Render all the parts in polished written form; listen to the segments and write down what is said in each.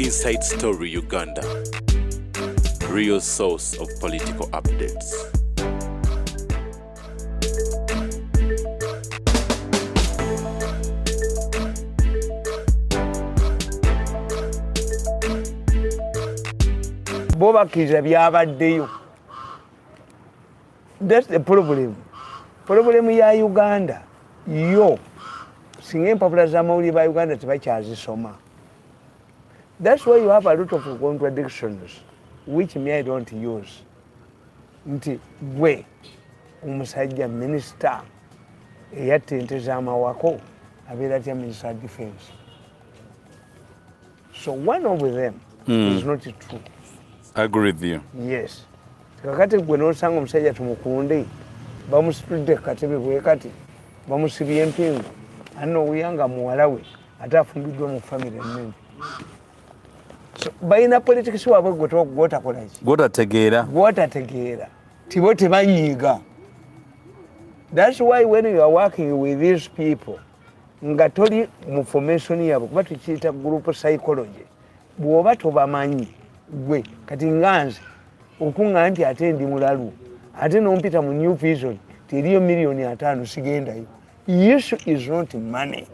Inside Story Uganda, real source of political updates. Boba kiza byabaddeyo. That's the problem. Problem ya Uganda yo singe empapula z'amawulire ba Uganda tebakyazisoma. That's why you have a lot of contradictions which me I don't use. Nti gwe omusajja minister eyattente z'amawako abeera atya minister of defense. So one of them is not true. I agree with you. Yes. Kakati gwe n'osanga omusajja tumukunde bamusitudde katebe bwe kati bamusibye empingu anno uyanga muwala we ate afumbiddwa mu family ennene. So balina politics waabwe gwotakola ki? Gwotategeera tibo tebanyiiga. That's why when you are working with these people nga toli mu formation yaabwe kuba tukiyita group psychology bw'oba tobamanyi gwe kati nganze okuŋŋa nti ate ndi mulalu ate n'ompita mu New Vision teriyo $5,000,000 sigendayo. Issue is not money.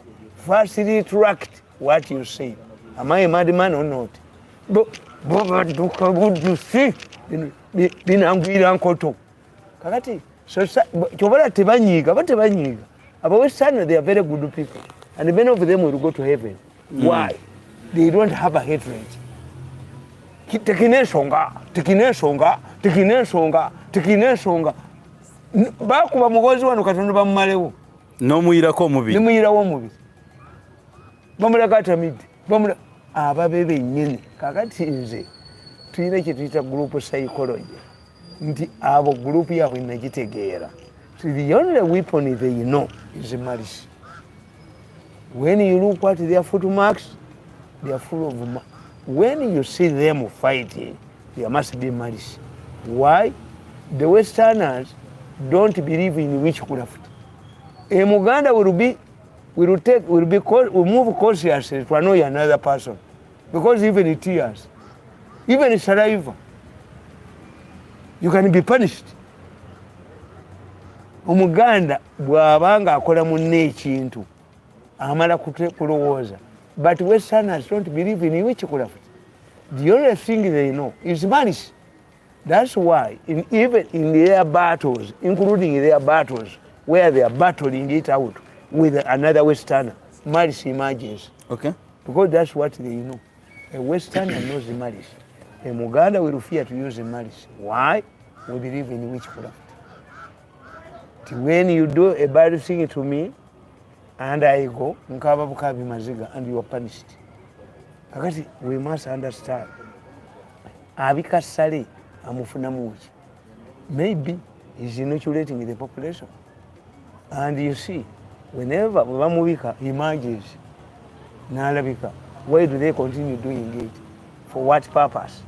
First retract what you say. Am I a madman or not? Badduka buddusi binangwira nkoto kakati so kyobala tebanyiiga aba Western they are very good people and many of them will go to heaven. Why? They don't have a hatred. Tekinesonga bakuba mugozi wano Katonda bamumalewo n'omuyirako omubi bamulaga atamidde ababebe nnyini. Kakati nze tulina kye tuyita group psychology nti abo group yaabwe nagitegeera. The only weapon they know is malice. When you look at their footmarks, they are full of when you see them fighting, there must be malice. Why? The Westerners don't believe in witchcraft. A Muganda will move cautiously to annoy another person. Because even tears, even saliva, you can be punished. Omuganda bw'abanga akola munne ekintu amala kulowooza. But Westerners don't believe in witchcraft. The only thing they know is malice. That's why even in their battles, including their battles where they are battling it out with another Westerner, malice emerges. Okay. Because that's what they know. A Westerner knows malice. A Muganda will fear to use malice. Why? We believe in witchcraft. When you do a bad thing to me, and I go, nkaba bukabi maziga, and you are punished. Kakati, we must understand. Abika sali amufuna muchi. Maybe he's inoculating the population. And you see, whenever Bamubika emerges, Nalabika, why do they continue doing it? For what purpose?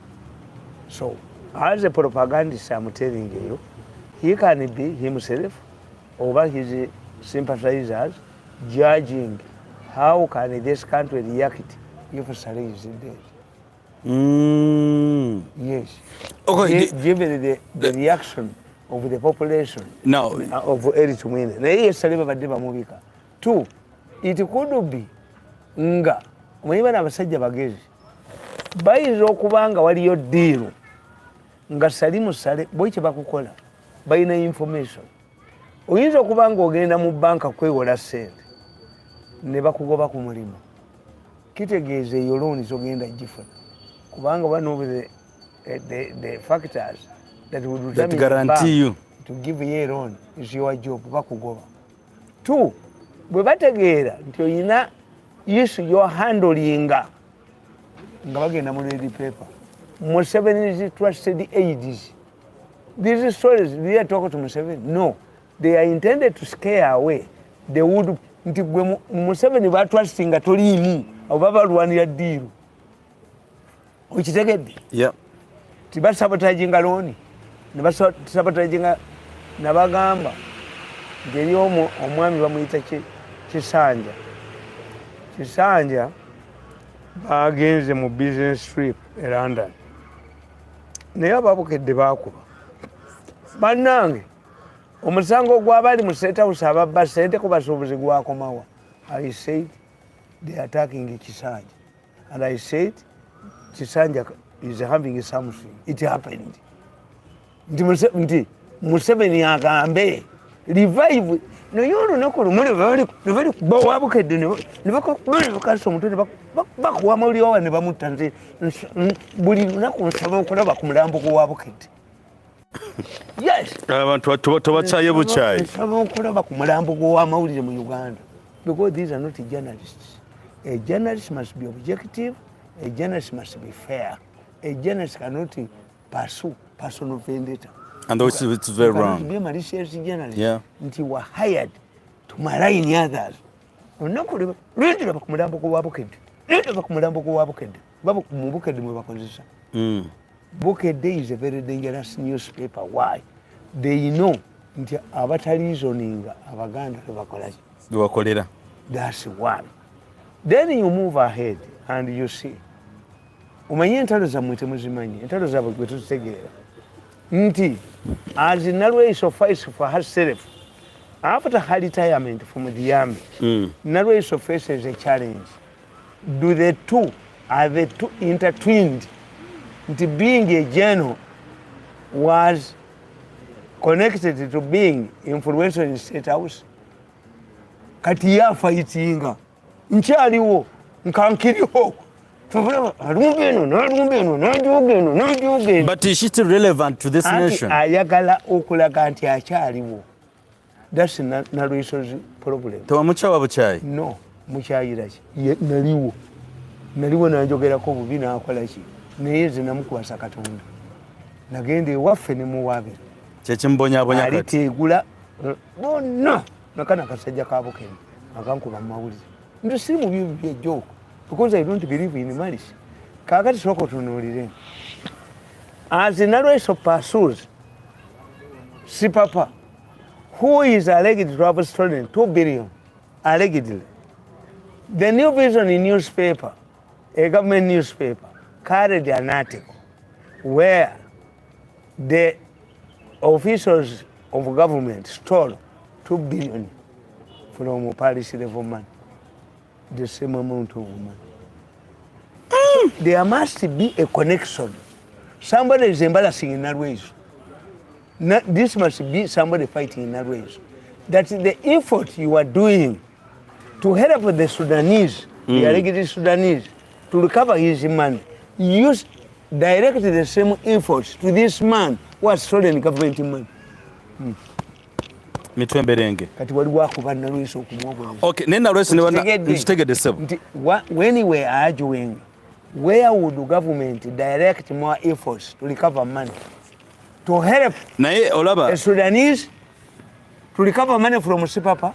So, as a propagandist, I'm telling you, he can be himself over his sympathizers judging how can this country react if Saleh is dead. Yes. Okay. Given the reaction of the population of Eric Mwine. Two, it could be nga mwiba n'abasajja bagezi bayinza okubanga waliyo deal nga salimu sale boyike bakukola bayina information. Oyinza okubanga ogenda mu banka kwewola ssente ne bakugoba ku mulimu kitegeeza eyo looni zogenda gifuna kubanga one of the factors that would guarantee you to give you a loan is your job bakugoba. Two, bwe bategeera nti oyina issue you're handling nga bagenda mu red paper Museveni's trusted aides. These stories they are talking to Museveni. No, they are intended to scare away the wood. Nti gwe Museveni ba trustinga toliimu obaba lwanira deal okitegedde. Yeah. Tiba sabotaginga looni ne basabotaginga nabagamba ngeri omwami bamuyita Kisanja bagenze mu business trip e London naye ababukedde bakuba bannange omusango gw'abali mu State House ababba ssente ku basuubuzi gwakomawa. I said they are attacking Kisanja and I said Kisanja is having something. It happened. Nti Museveni agambe revive naye olunaku lumu nebali kuba wabukedde nebakasa omutwe bakuwa amawulire wawa ne bamutta nti buli lunaku nsaba okulaba ku mulambo gwabukedde. Yes, abantu tobakyaye bukyayi nsaba okulaba ku mulambo gw'amawulire mu Uganda because these are not journalists. A journalist must be objective. A journalist must be fair. A journalist cannot pursue personal vendetta. and which is very wrong. Be a malicious journalist. Yeah. Nti were hired to malign others. Onaku lwendera ku mulambo gw'abukedde. Lwendera ku mulambo gw'abukedde. Baba mu Bukedde mwe bakozesa. Bukedde is a very dangerous newspaper. Why? They know nti abataliizoninga Abaganda tebakola ki. Bakolera. That's one. Then you move ahead and you see. Umanye entalo zammwe temuzimanyi. Entalo zaabwe gwe tuzitegeera. Nti as Nalwe suffice for herself after her retirement from the army, Nalwe faces a challenge. Are the two intertwined? Nti being a general was connected to being influential in State House. Kati yafaitinga nkyaliwo nkankiriho But is it relevant to this nation? Ayagala okulaga nti akyaliwo. That's Nalwe's problem. Tewamukyawa bukyayi? No, mukyayira ki? Naliwo nanjogerako bubi nakola ki? Naye nze namukwasa Katonda. Nagenda ewaffe ne muwaabira. Kyekimubonyabonya kati. Aliteegula bonna nakana akasajja ka Bukenya akankuba mu mawulire. Nti si mu byo joke because I don't believe in malice. Kaakati sooka otunuulire. As Nalweso pursues si papa who is alleged to have stolen 2 billion allegedly. The New Vision newspaper, a government newspaper, carried an article where the officials of government stole 2 billion from Paris level man, the same amount of money. There must be a connection. Somebody is embarrassing in that way. This must be somebody fighting in that way. That the effort you are doing to help the Sudanese, the alleged Sudanese, to recover his money, use direct the same efforts to this man who has stolen government money. Mitwemberenge. Kati waliwo akuba Nalweso okumwogereza. Okay, ne Nalweso ne nkitegedde ssebo. When we were arguing, where would the government direct more efforts to recover money? To help naye olaba the Sudanese to recover money from Sipapa,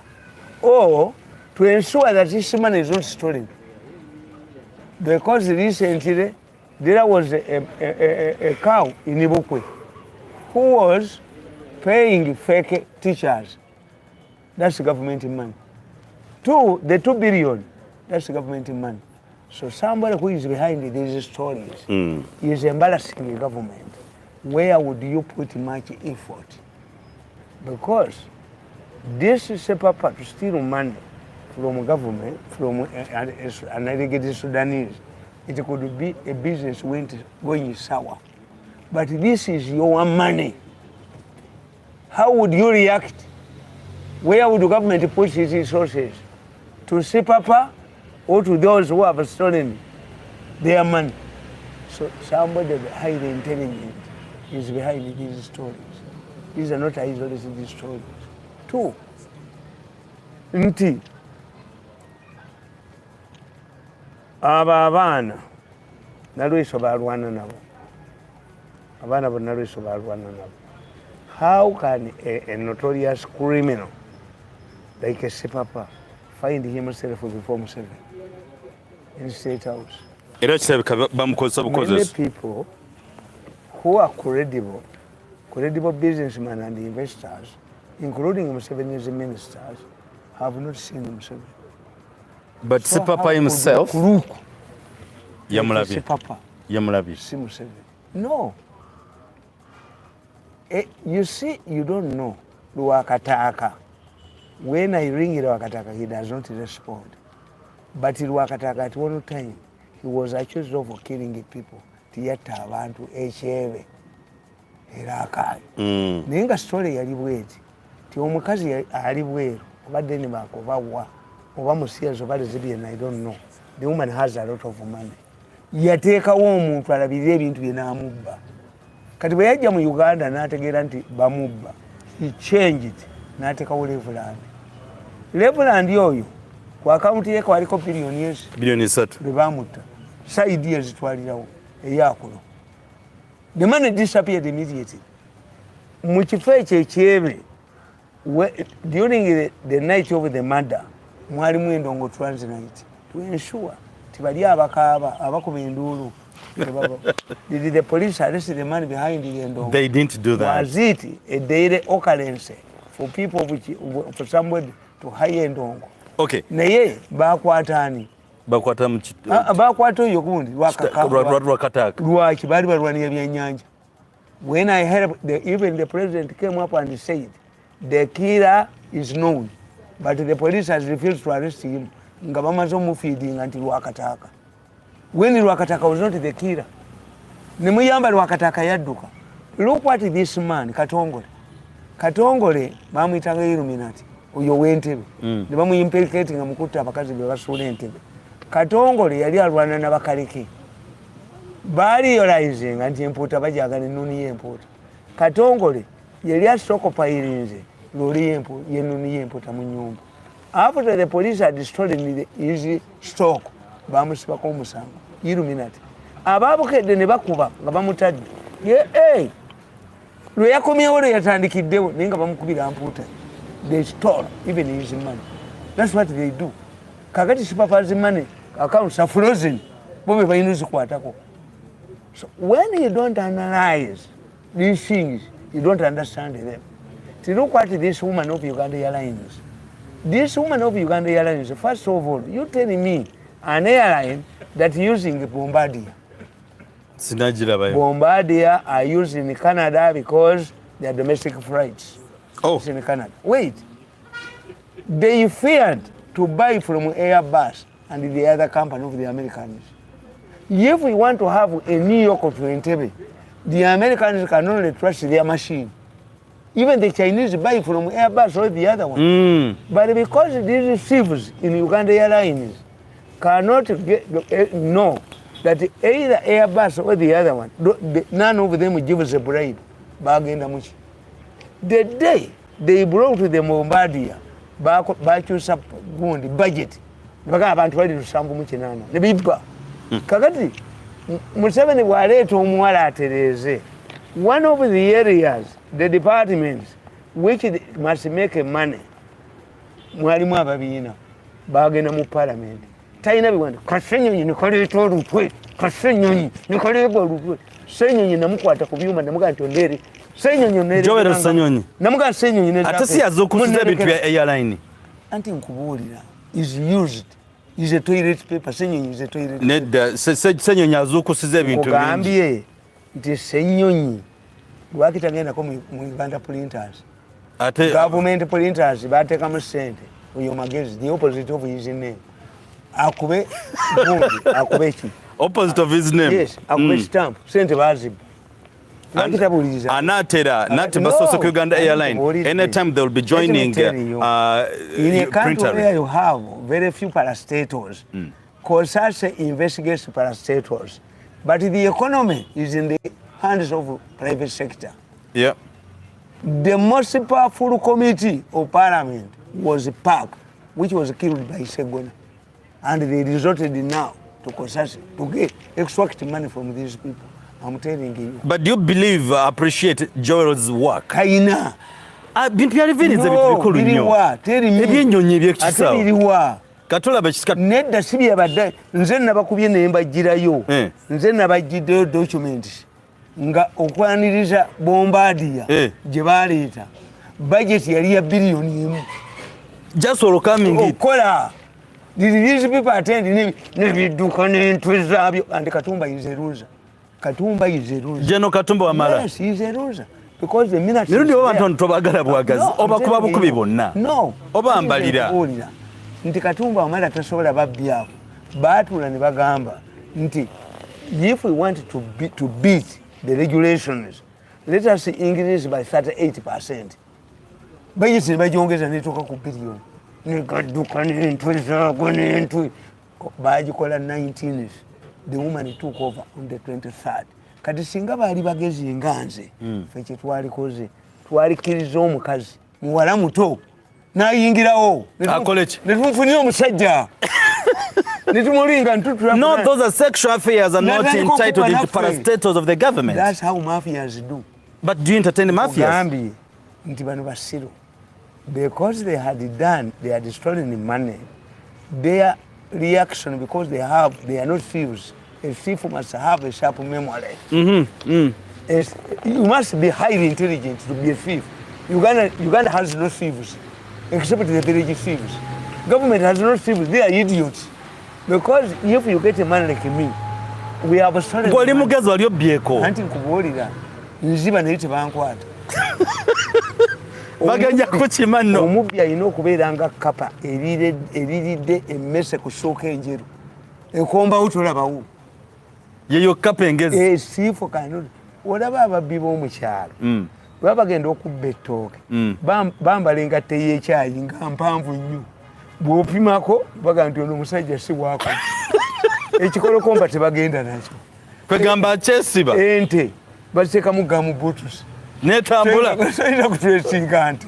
or to ensure that this money is not stolen. Because recently there was a cow in Ibukwe who was paying fake teachers. That's government money. The 2 billion, that's government money. So somebody who is behind these stories is embarrassing the government. Where would you put much effort? Because this is a papa to steal money from government, from an alleged Sudanese. It could be a business going sour. But this is your money. How would you react? Where would the government push its resources? To see papa or to those who have stolen their money? So somebody highly intelligent is behind these stories. These are not isolated stories. 2, nti aba abaana Nalweso balwana nabo. Abaana bo Nalweso balwana nabo. How can a notorious criminal like a Sipapa find himself before Museveni in State House? era kirabika bamukozesa bukozesa. Many people who are credible businessmen and investors, including Museveni's ministers, have not seen Museveni. But Sipapa himself, Yamulabi. Papa. Yamulabi. Simu 7. No. You see, you don't know. Luakataka. When I ring Luakataka, he does not respond. But Luakataka at one time, he was accused of killing people. Tiyata abantu echeve. Erakai. Nenga story yali bweti. Ti omukazi ali bweru. Obadde ne bakobawa. Oba musiyazo bali zibiye I don't know. The woman has a lot of money. Yateekawo omuntu alabirira ebintu bye n'amubba. Kati bwe yajja mu Uganda n'ategeera nti bamubba. He changed it. N'ateekawo Reverend. Reverend oyo ku akaunti ye kwaliko billion 3 bwe baamutta. Saidi yazitwalirawo eyakulo. The money disappeared immediately. Mu kifo ekyo ekyebe during the night of the murder mwalimu endongo transit to ensure tibali abakaaba abakuba enduulu. Did the police arrest the man behind the endongo? They didn't do that. Was it a daily occurrence for people for somebody to hire endongo? Okay. Naye bakwatani. Bakwata mchi. Bakwata oyo kundi Lwakataka. Lwaki bali balwanira byennyanja. When I heard even the president came up and said the killer is known, but the police has refused to arrest him. Nga bamaze omufeedinga nti Lwakataka. When Lwakataka was not the killer. Nemuyamba Lwakataka yadduka. Look what this man, Katongole. Katongole bamuyitanga Illuminati. Oyo w'entebe. Ne bamuyimpeliketi nga mukutta abakazi be basuula entebe. Katongole yali alwana n'abakaleke. Realizing nti empuuta bajagala ennuni y'empuuta. Katongole yali asitokopayirinze looli y'ennuni y'empuuta mu nnyumba. After the police had destroyed his stock, bamusibako omusango. Illuminati. Abaabukedde ne bakuba nga bamutadde. Lwe yakomyewo lwe yatandikiddewo naye nga bamukubira mpuuta. They stole even his money. That's what they do. Kakati sipapa's money accounts are frozen. Bobe bayinu zikwatako. So when you don't analyze these things, you don't understand them. To look at this woman of Uganda Airlines. This woman of Uganda Airlines, first of all, you telling me an airline that using Bombardier. Bombardier are used in Canada because they are domestic flights. Oh. It's in Canada. Wait. They feared to buy from Airbus and the other company of the Americans. If we want to have a New York to Entebbe, the Americans can only trust their machine. Even the Chinese buy from Airbus or the other one. But because these thieves in Uganda Airlines cannot know that either Airbus or the other one, none of them give us a bribe. The day they brought to the Bombardier, bakyusa gundi budget, abantu bali lusanvu mu kinana ne bibba. Kakati Museveni bw'aleeta omuwala atereeze, one of the areas, the departments which must make money, mwalimu ababiina bagenda mu parliament. Talina biwanda Kasenyonyi nikoleeta olutwe, Kasenyonyi nikoleebwa olutwe. Senyonyi namukwata ku byuma namuga nti onderi. Senyonyi nere. Joel Senyonyi. Namuga Senyonyi nere. Ate si yazokusiza ebintu bya airline. Anti nkubuulira is used. Is a toilet paper. Senyonyi is a toilet paper. Nedda Senyonyi azokusiza ebintu bingi. Ogambye nti Senyonyi lwakitagenda ko mu Uganda printers. Ate government printers bateekamu ssente oyo magezi, the opposite of his name. Akube akube ki? Opposite of his name. Yes, akube stamp. Sente bazibu. Anatera, not Basosa Uganda Airline. Anytime they will be joining in a country where you have very few parastatals, COSAS investigates parastatals, but the economy is in the hands of private sector. Yeah. The most powerful committee of parliament was PAC, which was killed by Segona, and they resorted now to COSAS to extract money from these people. I'm telling you. But do you believe, appreciate Joel's work? Kaina. Bintu byali birinze bintu bikulu nnyo. Ebyennyonyi ebyekisaawo. Atebiriwa. Katula bakisika. Nedda sibi abadde nze nabakubye ne mbagirayo. Nze nabagiddeyo documents nga okwaniriza Bombardier gye baleeta. Budget yali ya billion 1. Just for coming it. Okola. Did these people attend nebiduka n'entwe zaabyo? And Katumba is a loser. Katumba is a loser. General Katumba Wamala. Yes, he's a loser. Because the minute Mirundi abantu tobagala bwagazi oba kuba bukubi bonna. No. Oba mbalira. Nti Katumba Wamala tasobola babbyako. Baatula ne bagamba nti if we want to beat the regulations, let us increase by 38%. Bayise bajongeza netoka ku billion. Negaduka n'entwe zaagwo n'entwe. Bagikola 19th. The woman took over on the 23rd. Kati singa baali bagezi nganze. Fekye twalikoze. Twalikiriza omukazi. Muwala muto. N'ayingirawo. Akoleki. Netumufunira omusajja. No, those are sexual affairs are not entitled into parastatals of the government. That's how mafias do. But do you entertain the mafias? Because they had stolen money, their reaction, because they are not thieves. A thief must have a sharp memory. You must be highly intelligent to be a thief. Uganda has no thieves, except the village thieves. Government has no thieves, they are idiots. Because if you get a man like me, we have stolen money. Mugezi wali obyeko. Anti nkubuulira nziba naye tebankwata. Baganja kukima nno. Omubbi alina okubeera nga kapa eriridde emmese ku ssooka enjeru. Ekombawo tolabawo. Yeyo kapa engezi. Siifo kanoni. Olaba ababbi b'omukyalo. Baba bagenda okubba ettooke. Bambala engatte y'ekyayi nga mpanvu nnyo. Bw'opimako baga nti ono omusajja si waako. Ekikolokomba tebagenda nakyo. Kwegamba kyesiba. Ente baziteekamu gamu boots. Netambula. Sayina kutwesinga nte.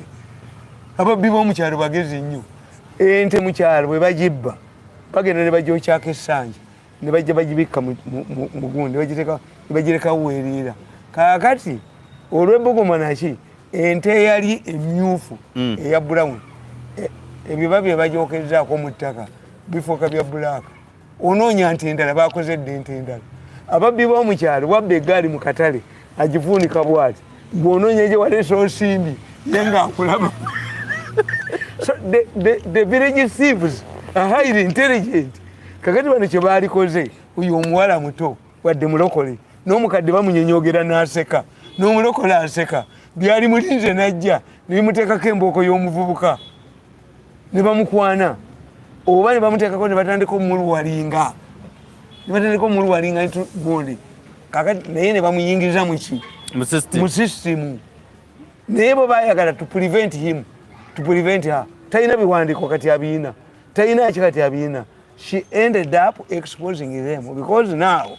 Ababbi b'omukyalo bagezi nnyo. Ente mu kyalo bwe bagibba bagenda ne bagyokyako essanja ne bajja bagibikka mu gundi ne bagirekawo weeriira. Kaakati olw'ebbogoma naki ente eyali emmyufu eya brown ebiba bye bagyokezaako mu ttaka bifuuka bya bulaaka. Onoonya nti endala baakozedde ente endala. Ababbi b'omukyalo wabba eggaali mu katale agivuunika bw'ati. Bw'onoonya gye waleese osimbi ye ng'akulaba. So the village thieves are highly intelligent. Kakati bano kye baalikoze oyo omuwala muto wadde mulokole n'omukadde bamunyenyogera n'aseka n'omulokole aseka byali mulinze n'ajja ne bimuteekako embooko y'omuvubuka ne bamukwana oba ne bamuteekako ne batandika omuluwalinga gundi kakati naye ne bamuyingiza muki mu system naye bo baayagala to prevent him to prevent her. Talina biwandiiko kati abiina talina ki kati abiina. She ended up exposing them because now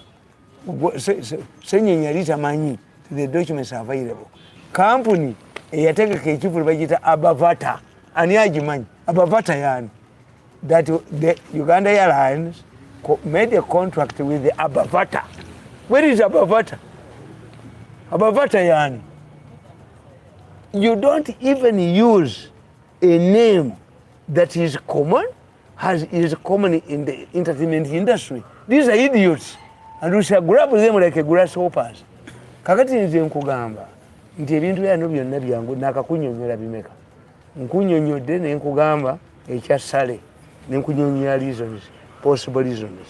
Senyenya litamanyi the documents are available. Company eyategeka ekifu bagita Abavata ani agimanyi Abavata yani that the Uganda Airlines made a contract with the Abavata. Where is Abavata? Abavata yani. You don't even use a name that is common, is common in the entertainment industry. These are idiots. And we shall grab them like a grasshoppers. Kakati nze nkugamba nti ebintu byano byonna byangu nakakunyonyola bimeka. Nkunyonyodde ne nkugamba ekyasale ne nkunyonyola reasons, possible reasons.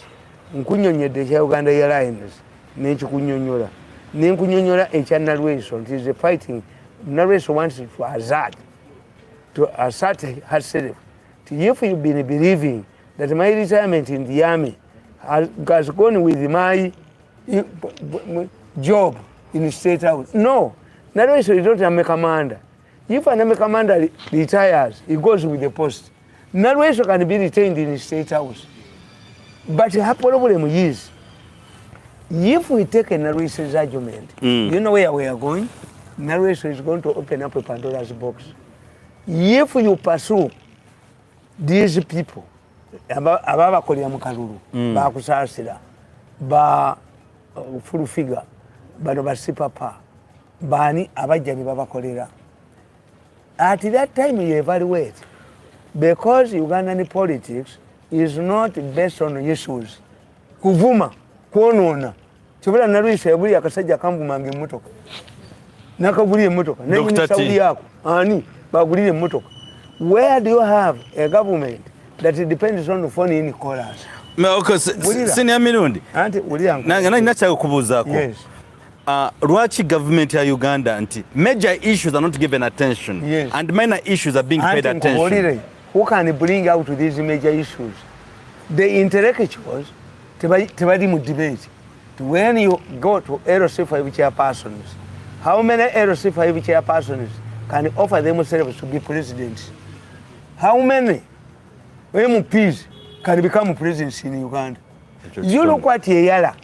Nkunyonyedde ekya Uganda Airlines ne nkikunyonyola. Ne nkunyonyola ekya Nalweso nti is fighting. Nalweso wants to assert herself. If you've been believing that my retirement in the army has gone with my job in the State House. No, Nalweso is not a commander. If an commander retires, he goes with the post. Nalweso can be retained in the State House. But her problem is, if we take a Nalweso's argument, you know where we are going? Nalweso is going to open up a Pandora's box. If you pursue these people, ababakolera mu kalulu bakusaasira ba full figure bano basipapa bani abajja ne babakolera, at that time you evaluate, because Ugandan politics is not based on issues. Kuvuma kwonona kibula Nalweso yabuli akasajja kambumange emmotoka nakagulira emmotoka n'enyini Saudi yako ani bagulira emmotoka. Where do you have a government that it depends on the foreign callers. Senior Mirundi. Nanga nacha kubuzaako. Yes. Lwaki government ya Uganda anti major issues are not given attention, yes, and minor issues are being paid attention. Who can bring out these major issues? The intellectuals tebali mu debate. When you go to LC5 chairpersons, how many LC5 chairpersons can offer themselves to be presidents? How many MPs can become presidents in Uganda? You look at Eyala.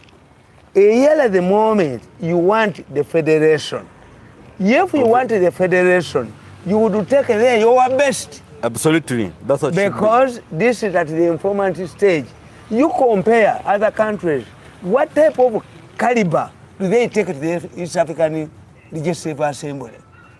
Eyala, the moment you want the federation. If you want the federation, you would take there your best. Absolutely. That's what because this is at the informant stage. You compare other countries. What type of caliber do they take to the East African Legislative Assembly?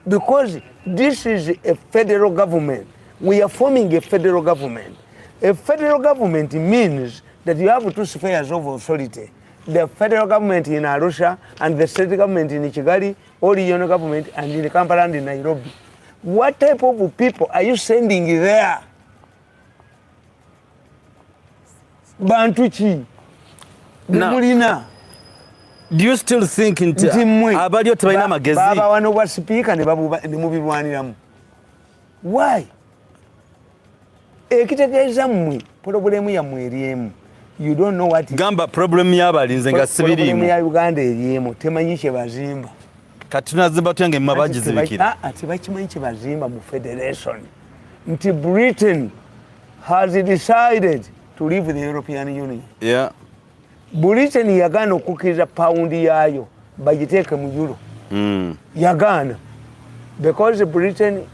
Because this is a federal government. We are forming a federal government. A federal government means that you have two spheres of authority. The federal government in Arusha and the state government in Kigali, or regional government and in Kampala and in Nairobi. What type of people are you sending there? Bantuchi. Now, do you still think abalio tebalina magezi? Baba wano wa speaker ne mubirwaniramu. Why? Ekitegeeza mmwe problemu ya mweriemu. You don't know what gamba problem y'abalinze nga sibirimu. Problem ya Uganda eriemu temanyi kye bazimba. Kati tunazimba tuyange mabagizibikira. Tebakimanyi kye bazimba mu federation. Nti Britain has decided to leave the European Union. Yeah. Britain yagaana okukkiriza paundi yaayo bagiteeke mu euro. Yagaana. Because Britain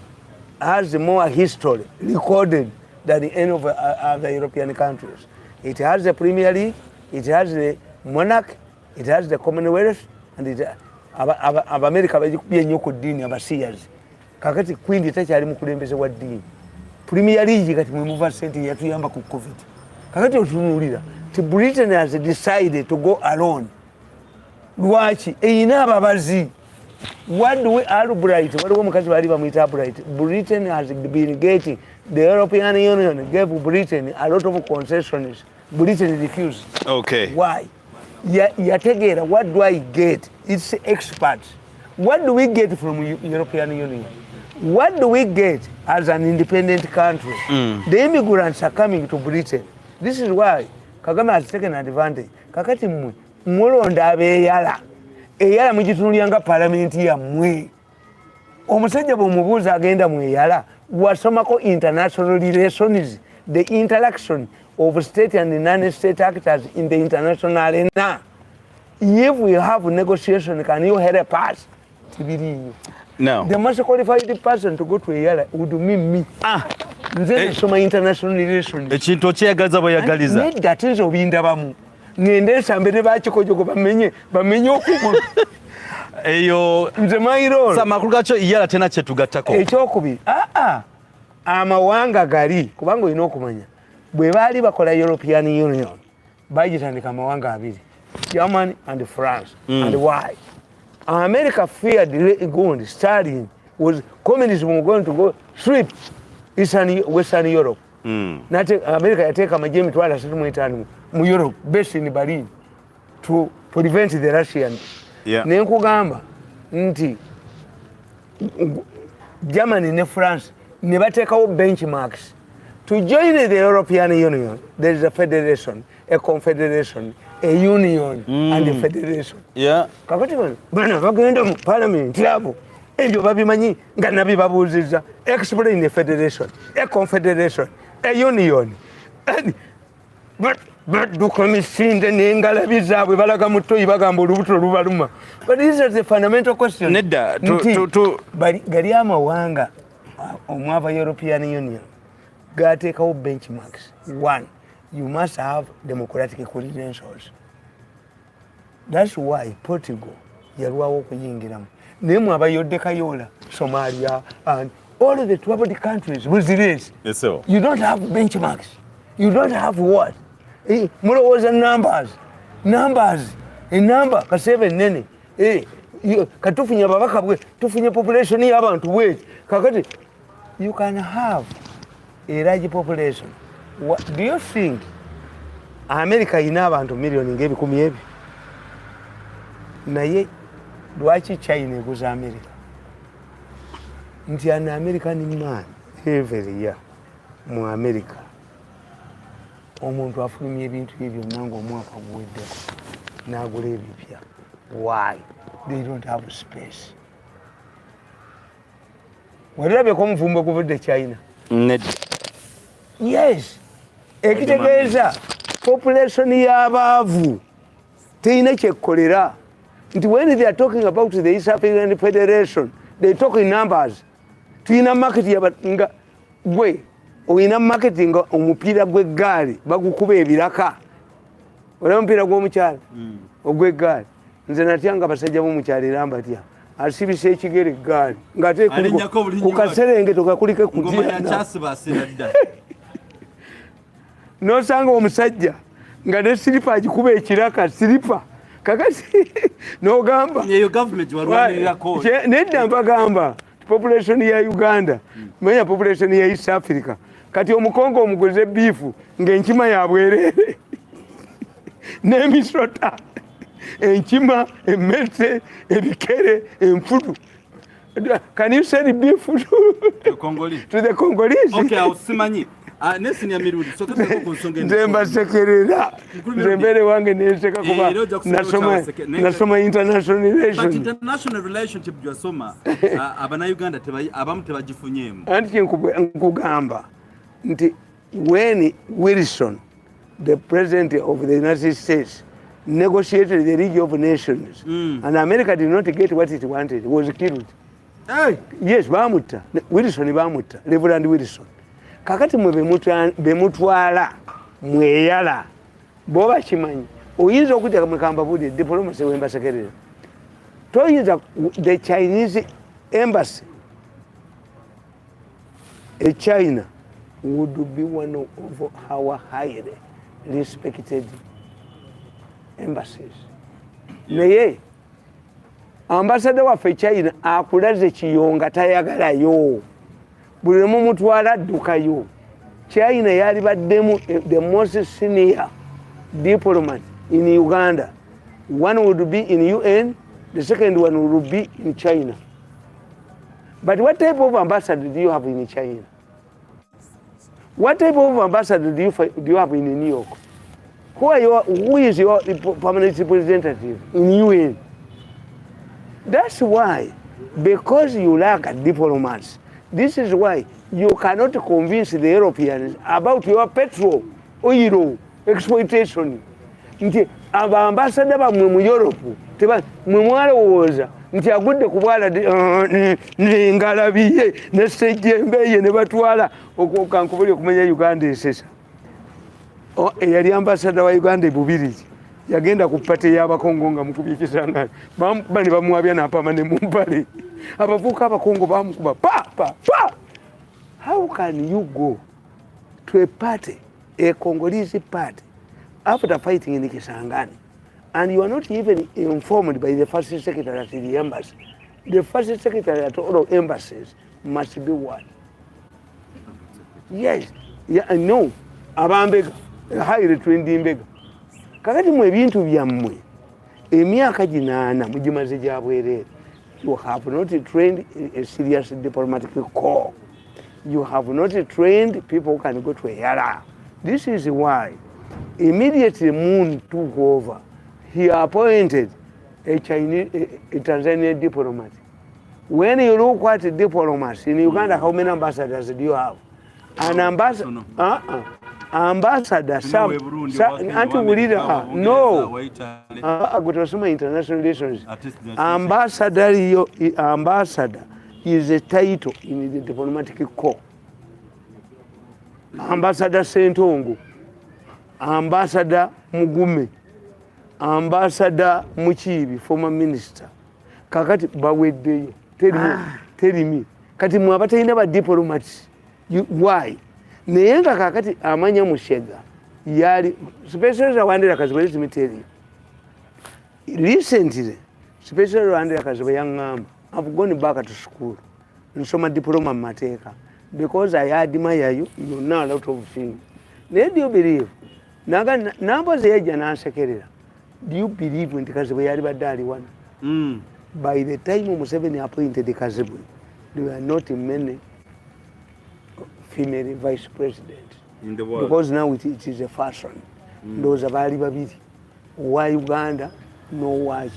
has more history recorded than any of the European countries. It has the Premier League, it has the monarch, it has the Commonwealth, and it America bajikubye nnyo ku ddiini abasiyers. Kakati Queen takyali mukulembeze wa ddiini. Premier League kati mwe muva sente yatuyamba ku COVID. Kakati otunuulira ti Britain has decided to go alone. Lwaki eyina ababazi. What do we Albright? Waliwo omukazi bali bamuyita Albright. Britain has been getting, the European Union gave Britain a lot of concessions. Britain refused. Okay. Why? Yategeera, what do I get? It's experts. What do we get from European Union? What do we get as an independent country? The immigrants are coming to Britain. This is why Kagame has taken advantage. Kakati mmwe mulonda abeeyala. Eyala mugitunulyanga palamenti yammwe. Omusajja bw'omubuuza agenda mu eyala wasomako international relations, the interaction of state and non-state actors in the international arena. If we have negotiation, can you help us? No. The most qualified person to go to eyala would mean me. Nze nsoma international relations. Ekintu okyeyagaliza bweyagaliza. Nedda ate obindabamu. Ngende nsambire bakikojogo bamenye okugulu. Eyo nze mayiro. Samakulu gacho iyala tena kye tugattako. Ekyokubiri. Amawanga gali kubanga olina okumanya. Bwe baali bakola European Union bagitandika amawanga abiri. Germany and France. And why? America feared going, Stalin was communism going to go sweep Eastern Western Europe. Nate America yateka amaje emitwalo 35 mu Europe based in Berlin to prevent the Russians. Yeah. Nenkugamba nti Germany ne France ne batekawo benchmarks to join the European Union. There is a federation, a confederation, a union and a federation. Yeah. Kakati bana bagenda mu parliament yabo ebyo babimanyi nga nabi babuuziza. Explain the federation, a confederation, a union. Dukomisinde n'engalabi zaabwe balaga mu ttoyi bagamba olubuto lubaluma. But this is the fundamental question. Nedda gali amawanga omwava European Union gateekawo benchmarks. One, you must have democratic credentials. That's why Portugal yalwawo okuyingiramu. Naye mwe abayodde kayola Somalia and all of the troubled countries with this. Yes, sir. You don't have benchmarks. You don't have what? Mulowooza numbers. A number kasebe nene. Katufunye ababaka bwe, tufunye population y'abantu bwe. Kakati you can have a large population Do you think America ina abantu million ng'ebikumi ebyo? Naye lwaki China eguza America? Nti an American man every year mu America omuntu afulumya ebintu ebyo nange omwaka guweddeko n'agula ebipya. Why? They don't have space. Walabeko omuvumbo guvudde China. Yes. Ekitegeeza population y'abaavu teyina kyekkolera. Nti when they are talking about the East African Federation, they talk in numbers. Tuyina market nga gwe oyina market nga omupiira gw'eggaali bagukuba ebiraka. Olaba omupiira gw'omukyala ogw'eggaali. Nze natya nga abasajja b'omukyala era mbatya asibisa ekigere eggaali ng'ate ku kaserengeto kakulike kutya. N'osanga omusajja nga ne siripa agikuba ekiraka siripa kakati n'ogamba nedda mbagamba population ya Uganda manya population ya East Africa kati omukongo omuguze biifu ng'enkima ya bwereere n'emisota enkima emmese ebikere enfudu. Can you send beef to the Congolese? Okay, simanyi. Nesi ya Mirundi. So tutako kusonga. Nzemba sekerera. Nzembere wange neseka kuba nasoma international relations. But international relationship byasoma abana Uganda abamu tebagifunyemu. Anti nkugamba nti when Wilson, the president of the United States, negotiated the League of Nations, and America did not get what it wanted, it was killed. Hey. Yes, bamutta. Wilson bamutta. Reverend Wilson. Kakati mwe bemutwala mweyala. Boba kimanyi. Oyinza okutya mukamba budi diplomacy wemba sekerera. Toyinza the Chinese embassy. China would be one of our highly respected embassies. Naye ambassador waffe China akulaze kiyonga tayagalayo. Buli mumutwala addukayo. China yali baddemu the most senior diplomat in Uganda. One would be in UN, the second one would be in China. But what type of ambassador do you have in China? What type of ambassador do you have in New York? Who is your permanent representative in UN? That's why, because you lack diplomats, this is why you cannot convince the Europeans about your petrol, oil, exploitation. Nti abambassador bamwe mu Europe mwe mwalowooza nti agudde ku bwala ngalabiye ne sejjembeye ne batwala okankubuli okumenya Uganda esesa. Eyali ambassador wa Uganda e Bubirigi yagenda ku pate y'abakongo nga mukubye ekisangani bani bamwabya n'apama ne mumpale abavuka abakongo bamukuba pa. How can you go to a party, a Congolese party, after fighting in Kisangani, and you are not even informed by the first secretary at the embassy? The first secretary at all embassies must be one. Yes, yeah, I know. Abambega, highly trained imbega. Kakati mwe bintu byammwe emyaka ginana mugimaze gyabwerere. You have not trained a serious diplomatic corps. You have not trained people who can go to a yara. This is why immediately Moon took over. He appointed a Tanzanian diplomat. When you look at diplomats in Uganda, how many ambassadors do you have? An ambassador. Ambassador, some anti-leader, no. International relations. Ambassador is a title in the diplomatic corps. Ambassador Sentongo, Ambassador Mugume, Ambassador Muchibi, former minister. Kakati baweddeyo. Tell me. Kati mwabata inaba diplomats. Why? Neyenga kakati amanya mushega yali special Rwanda kazibali zimiteri. Recently special Rwanda kazibali yangamba I've gone back to school and so my diploma mateka because I admire you know a lot of things. do you believe namboze yajja n'ansekerera. Do you believe nti Kazibwe yali badde ali wano? By the time Museveni appointed Kazibwe, there were not many female vice presidents in the world, because now it is a fashion. Those abaali babiri, owa Uganda n'owa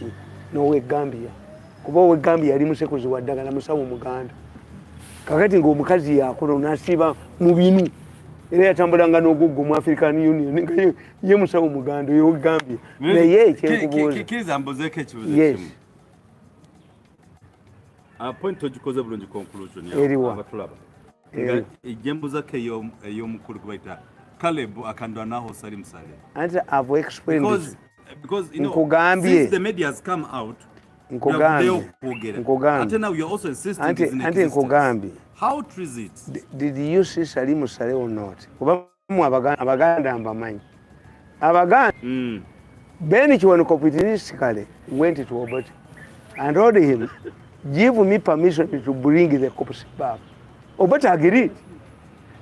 Gambia. Kuba owa Gambia yali musekuzi wa ddagala musawo Muganda. Kakati ng'omukazi yakola n'asiba mu binu era yatambulanga n'oguggo mu African Union nga ye musawo Muganda owa Gambia. Naye kyenkubuuza. Kiriza mbuzeeko ekibuuzo kimu. Point ogikoze bulungi conclusion yawe abatulaba. Ejjembuzako ey'omukulu gwe bayita Caleb Akandwanaho Salim Saleh. Anti I've explained because you know since the media has come out Nkugambye. Now you're also insisting Nkugambye. How true is it? Did you see Salim Saleh or not? Kuba mu Abaganda mbamanyi. Abaganda Benny Kiwanuka opportunistically went to Obot and told him, give me permission to bring the corpse back. Obot agreed.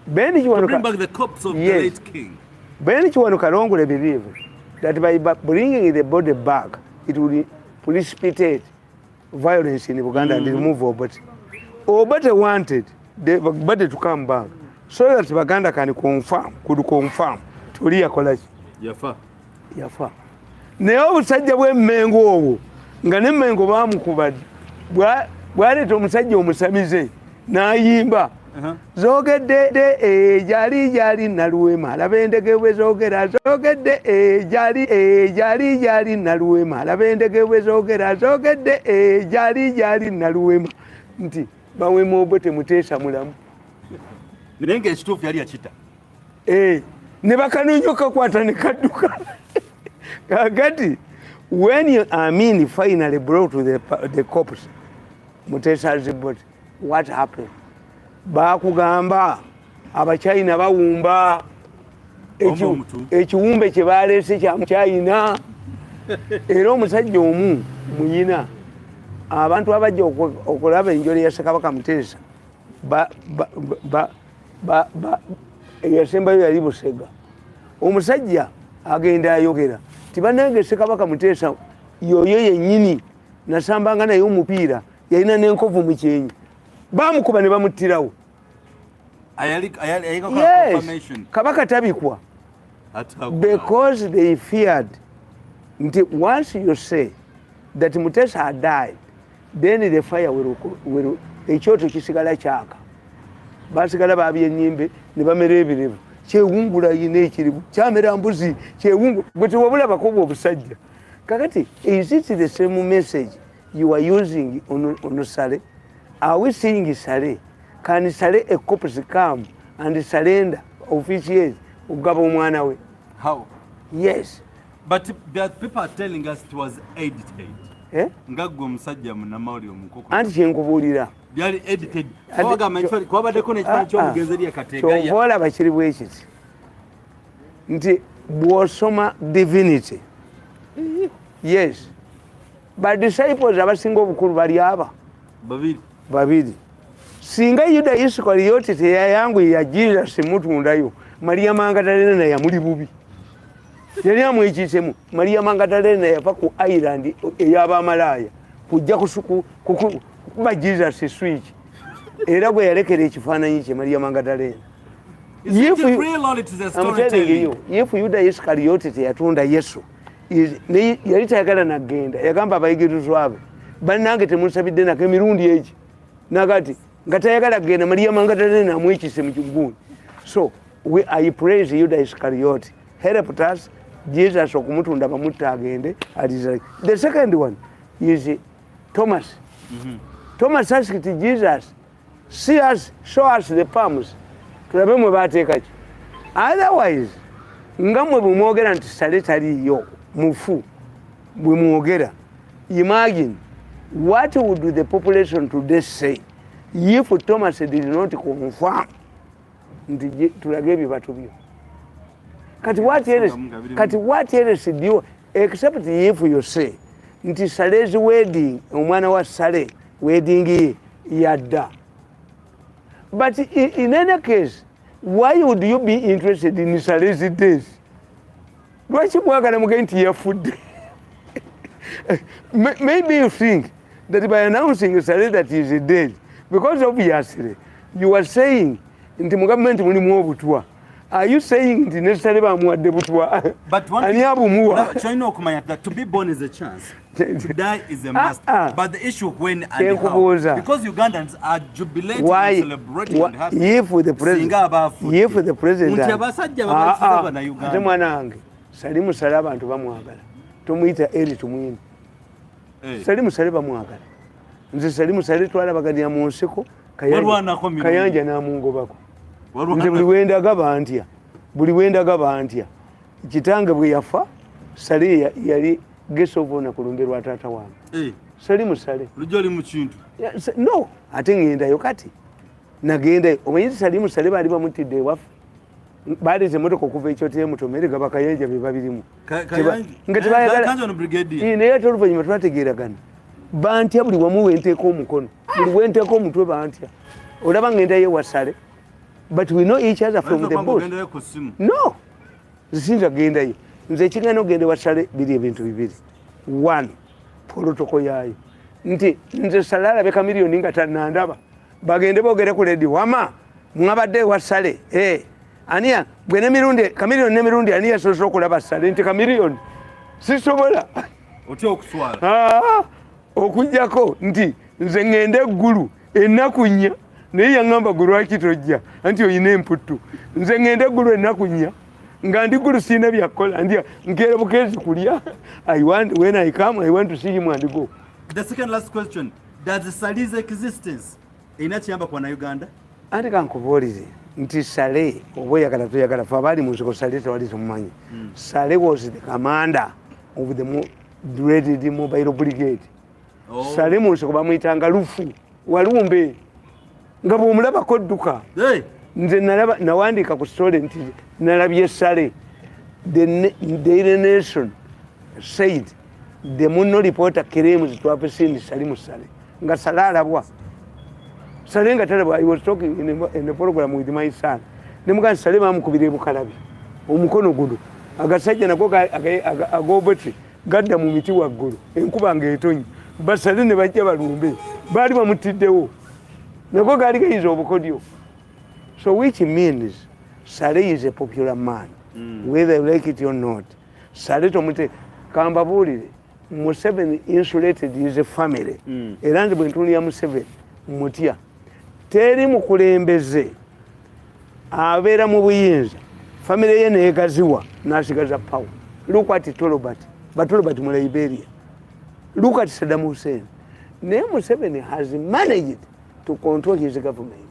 Benny Kiwanuka, to bring back the corpse of the late king. Benny Kiwanuka wrongly believed that by bringing the body back, it would precipitate violence in Uganda and remove Obot. Obot wanted the body to come back so that Uganda could confirm Tulia College. Yafa. Naye obusajja bw'emmengo obwo nga n'emmengo baamukubadde bwaleeta omusajja omusamize n'ayimba zoogedde ejali naluwema alaba endege bwe zoogera zoogedde ejali naluwema alaba endege bwe zoogera zoogedde ejali naluwema nti bawema obwo temuteesa mulamu naye ng'ekituufu yali akita ne bakanonyo kakwata ne kadduka. Kati, when Amin finally brought to the corpse, Mutesa's body, what happened? Bakugamba, Abachina bawumba, ekiwumbe kye baleese kya China. Era omusajja omu muyina abantu abajja okulaba enjole ya Ssekabaka Muteesa eyasembayo yali Busega. Omusajja agenda ayogera tibanange Ssekabaka Muteesa yoyo yennyini nasambanga naye omupiira yalina n'enkovu mu kyenyi baamukuba ne bamuttirawo. Kabaka tabikwa because they feared nti once you say that Muteesa had died then the fire will ekyoto kisigala kyaka. Basigala baabye ennyimbe ne bamera ebirevu kyewungula yina ekiribu kyamera mbuzi kyewungu bwe tewabulabako obusajja. Kakati is it the same message you are using on Saleh? Are we seeing Saleh? Can Saleh a corpse come and surrender officials ogaba omwana we? How? Yes. But people are telling us it was edited. Ngagwe omusajja munamawulire omukoko. Anti kyenkubuulira byali edited. Kwabaddeko n'ekifaananyi ky'omugenzi eri akateegaya. Kyova olaba kiri bwe kiti nti bw'osoma divinity. Yes. Badisciples abasinga obukulu bali aba babiri. Singa Yuda Iskariyoti teyayanguyira Jesus mutundayo, Maria Magdalena yamuli bubi. Yali amwekiisemu. Maria Magdalena yafa ku island ey'Abamalaya kujja kuba Jesus switch. Era bwe yalekera ekifaananyi kye Maria Magdalena. I'm telling you, if Yuda Iskariyoti teyatunda Yesu yali tayagala nagenda yagamba abayigirizwa be bannange temunsabidde nako emirundi egi nakati nga tayagala kugenda Maria Magdalena amwekise mu kiguuni. So I praise Yuda Iskariyoti helped us Jesus okumutunda bamutta agende. The second one is Thomas. Thomas asked Jesus, show us the palms tulabe mwe baateeka ki. Otherwise nga mwe bwe mwogera nti Saleh taliyo mufu bwe mwogera, imagine what would the population today say if Thomas did not confirm nti tulage ebibatu byo. Kati what else do you except if you say nti Saleh's wedding omwana wa Saleh wedding ye yadda. But in any case why would you be interested in Sale's days? Lwaki mwagala muge nti yafudde? Maybe you think that by announcing Sale that he is dead, because obviously you are saying nti mu government mulimu obutwa. Are you saying nti ne Sale bamuwadde butwa? Ani abumuwa? China okumanya that to be born is a chance. To die is a must. But the issue when and how, because Ugandans are jubilating and celebrating and happy. If the president, ate mwana wange Sali Musale abantu bamwagala. Tumuyita eri tumwine. Sali Musale bamwagala. Nze Sali Musale twalabaganira mu nseko kayanja n'amungobako. Nze buli wenda gaba ntya. Kitange bwe yafa Sali yali geso bona kulumberwa taata wange. Sali Musale. Lujoli mu kintu. No, ate ngendayo kati. Nagenda omanyi Sali Musale bali bamutidde ewafu. Baadeze motoka okuva ekyotere Mutomere gaba kayanja be babirimu. Nga tebayagala kanja no brigade. Naye ate oluvannyuma twategeeragana. Bantya buli wamu wenteeko omukono. Buli wenteeko omutwe bantya. Olaba ngendayo ewa Sale. But we know each other from the bush. No. Zisinza gendayo. Nze ekigenda ogenda ewa Sale biri ebintu bibiri. One, protocol yaayo. Nze Sale alabe Kamiliyoni nga tannandaba. Bagende boogere ku ledi wama mwabadde ewa Sale. Ania bwe ne Mirundi Kamiliyoni ne Mirundi ani yasoose okulaba Sale nti Kamiliyoni sisobola otya okuswala okujjako nti nze ngende eggulu ennaku nnya naye yaŋŋamba gwe lwaki tojja anti oyina emputtu nze ngende eggulu ennaku nnya nga ndi ggulu sirina byakkola ndi nkeera bukeezi kulya when I come I want to see him and go. The second last question, does Sale's existence erina kiyamba kwa na Uganda? Anti kankubuulire nti Sale oba oyagala toyagala fe abaali mu nsiko Sale tewali tumumanyi. Sale was the commander of the dreaded mobile brigade. Sale mu nsiko bamuyitanga lufu walumbe nga bw'omulabako dduka. Nze nawandiika ku story nti nalabye Sale. The Daily Nation said the Muno reporter claims to have seen Sale Musale nga Sale alabwa. Sale nga talabwa. I was talking in the program with my son. Nemuga Sale bamukubira ebukalabi omukono guno agasajja nako agobotri gadda mu miti waggulu enkuba ng'etonyi Basale ne bajja balumbe baali bamutiddewo nako gaali gayiza obukodyo. So which means Sale is a popular man, whether you like it or not. Sale tomute kambabuulire Museveni insulated his family. Era nze bwe ntuulira Museveni mutya teri mukulembeze abeera mu buyinza family ye neegaziwa n'asigaza power. Look at Tolobert, but Tolobert mu Liberia. Look at Saddam Hussein. Naye Museveni has managed to control his government.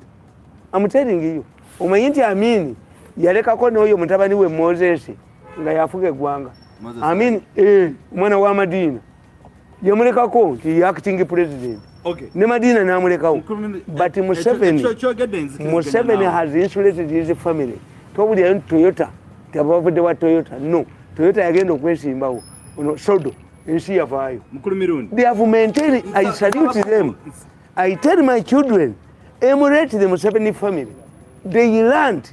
I'm telling you. Omanyi nti Amini yalekako n'oyo mutabani we Moses nga yafuga eggwanga. Amini omwana wa Madiina yamulekako nti acting president. Okay. Ne Madiina n'amulekawo. But Museveni has insulated his family. Tobulira nti Toyota tabavudde wa Toyota. No. Toyota yagenda okwesimbawo. Sodo ensi yavaayo. They have maintained. I salute them. I tell my children, emulate the Museveni family. They learned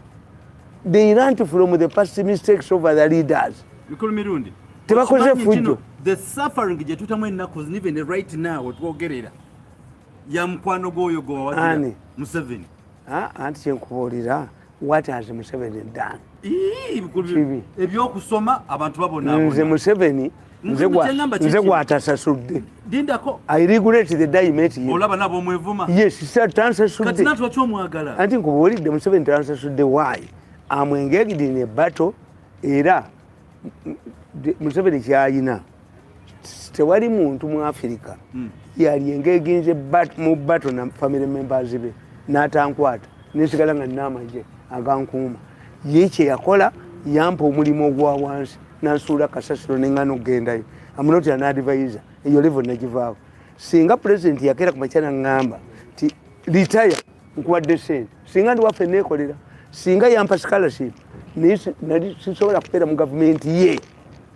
from the past mistakes of other leaders. Mirundi. Tebakoze fujjo. The suffering gye tutamu ennaku even right now twogerera ya mukwano gwoyo gwawadira Museveni. Anti kyenkubuulira, what has Museveni done? Ebyokusoma abantu babona. Nze Museveni nze gwatasasudde. Dindako. I regulate the day met him. Olaba nabo mwevuma. Yes, sir, tansasudde. Kati natwe kyomwagala. Anti nkubuulidde Museveni tansasudde. Why? I'm engaged in a battle era Museveni kyayina tewali muntu mu Africa yali engaged mu battle na family members be n'atankwata nesigala nga n'amagye agankuuma. Ye kye yakola yampa omulimu ogwa wansi nansuula kasasiro neŋŋana okugendayo. I'm not an advisor. Eyo level nagivaako. Singa president yakera ku makyana ŋŋamba ti retire nkuwadde sente singa ndi waffe neekolera singa yampa scholarship nali sisobola kubeera mu gavumenti ye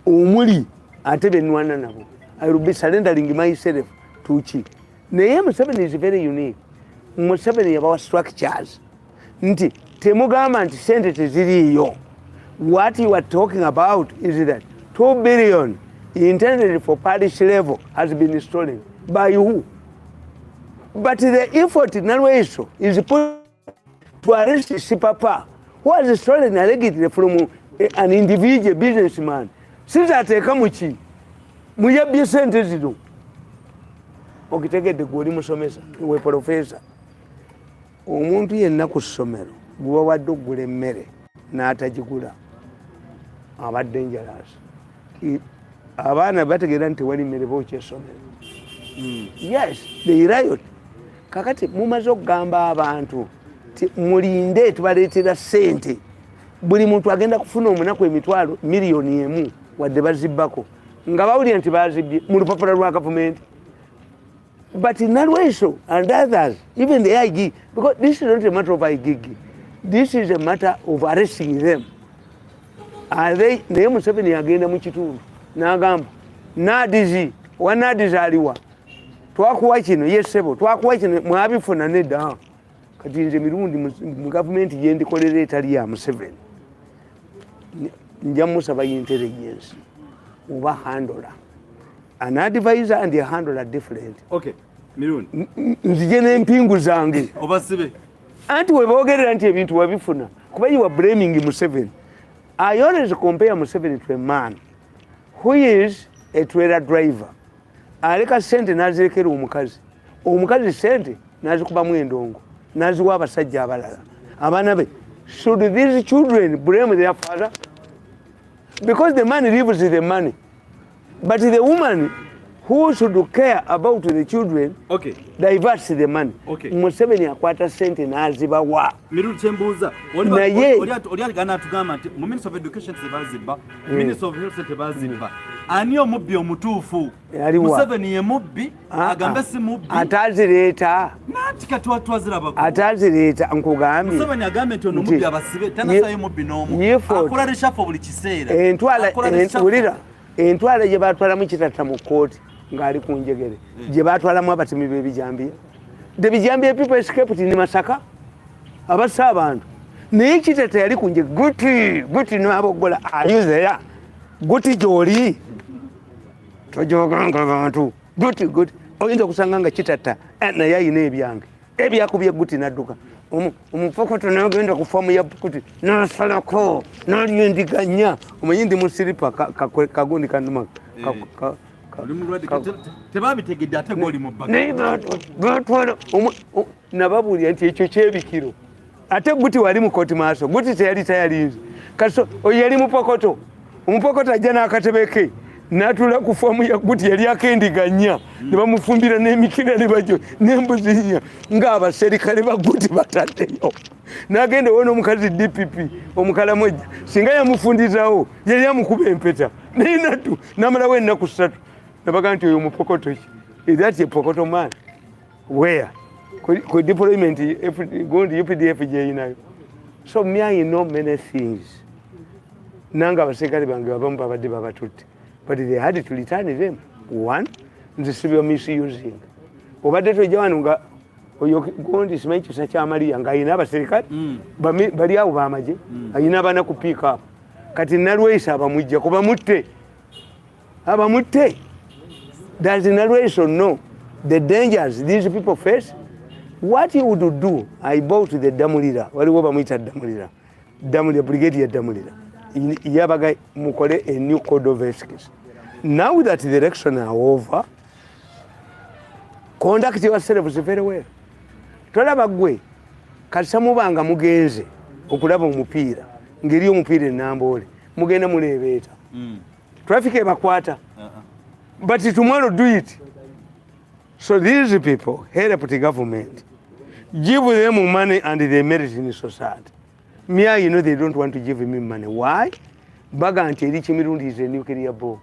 omuli ate benwana nabo. I will be surrendering myself to chi. Naye Museveni is very unique. Museveni yabawa structures nti temugamba nti sente teziriiyo. What you are talking about is that 2 billion intended for parish level has been stolen. By who? But the effort Nalweso is put to arrest Sipapa, who has stolen allegedly from an individual businessman. Since I take Kamuchi, Muyabia sentence to Okitegede Gori Musomesa, we professor. Omuntu yenna ku ssomero gwe wadde ogula emmere n'atagigula aba dangerous. Abaana bategeera nti wali mmere bookya essomero. Yes, they riot. Kakati mumaze okugamba abantu ti mulinde tubaleetera ssente. Buli muntu agenda kufuna omunaku emitwalo miliyoni emu wadde bazibbako nga bawulira nti bazibbye mu lupapula lwa gavumenti. But in Nalweso and others, even the IG, because this is not a matter of IG, this is a matter of arresting them. Are they, naye Museveni agenda mu kitundu n'agamba nadizi wanadizi aliwa twakuwa kino yesebo twakuwa kino mwabifuna nedda kati nze Mirundi mu gavumenti gye ndikolera etali ya Museveni nja musaba intelligence oba handler. An advisor and a handler are different. Okay, Mirundi. Nzije n'empingu zange. Obasibe. Anti webogerera nti ebintu wabifuna. Kuba you are blaming Museveni. I always compare Museveni to a man who is a trailer driver. Aleka sente nazirekera omukazi. Omukazi sente nazikubamu endongo. Naziwa abasajja abalala. Abaana be. Should these children blame their father? Because the man lives with the money. But the woman who should care about the children, okay, diverts the money. Okay. Museveni akwata sente nazibawa. Mirundi chembuza. Oli gana tugamba nti mu Minister of Education tebaziba, Minister of Health tebaziba. Ani omubbi omutuufu? Museveni ye mubbi, agambe si mubbi. Atazireeta. Nati katwa twaziraba. Atazireeta nkugambye. Museveni agambe nti ono mubbi abasibe, tanasaye mubbi n'omu. Akola reshuffle buli kiseera. Entwala gye batwalamu kitata mu kkooti ng'ali ku njegere gye batwalamu abatemi b'ebijambiya. The bijambiya people escaped in Masaka abassa abantu naye kitata yali ku njegere guti n'abogola ayuzeya guti gy'oli tojoganga abantu guti oyinza okusanga nga kitata naye ayina ebyange ebyakubye guti n'adduka omufokoto n'agenda ku faamu ya guti n'asalako n'alyendiganya omanyi ndi mu siripa kagundi kanuma tebabitegedde ate ng'oli mu bbaga nababuulira nti ekyo kyebikiro ate guti wali mu kooti maaso guti teyali tayalinze kaso oyo yali mupokoto omupokoto ajja n'akatebe ke n'atula ku faamu ya guti yali akendiganya ne bamufumbira n'emikira ne bajo n'embuzi nnya ng'abaserikale ba guti bataddeyo n'agenda wona omukazi DPP omukalamwejja singa yamufundizawo yali amukuba empeta naye nattu n'amalawo ennaku 3 nabaga nti oyo mupokoto ki is that a pokoto man where ku deployment gundi UPDF gyeyinayo. So me I know many things nanga abaserikale bange abamu babadde babatutte. But they had to return them. One, the civil misusing. Obadde tojja wano nga oyo gundi simanyi kisa kya Maria nga ayina abaserikale bali awo bamaje ayina abaana ku pick up kati Nalweso abamujja kuba mutte abamutte. Does Nalweso know the dangers these people face? What he would do, I bought the Damulira waliwo bamuyita Damulira brigadier Damulira yabaga mukole a new code of ethics. Now that the election are over, conduct yourselves very well. Tolaba gwe kasa mubanga mugenze okulaba omupiira ngeri omupiira enambole mugenda mulebeeta traffic ebakwata but tomorrow do it. So these people help the government, give them money and they merit in society. Me, you know, they don't want to give me money. Why? Baga anti erichi Mirundi is a nuclear bomb.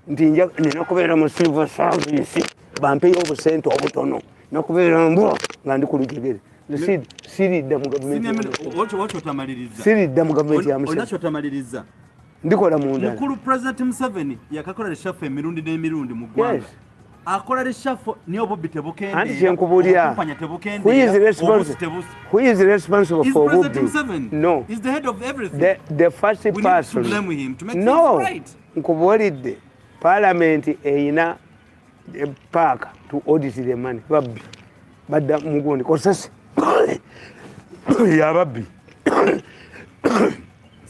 Ntinja ninokubera mu civil service bampe obusente obutono nokubera mbo ngandi kulugegere. The siri da mu government. Wacho tamaliriza. Siri da mu government ya Museveni. Onacho tamaliriza. Ndikola munda. Mukuru President Museveni yakakola reshuffle Mirundi ne Mirundi mu Gwanga. Yes. akola reshuffle niyo Bobby tebukende anti kyenkubulira who is responsible for Bobby? No, he's the head of everything. The first we person need to blame him to make no things right. nkubulidde parliament eyina paaka to audit the money babbi badda mugundi kosasi yababbi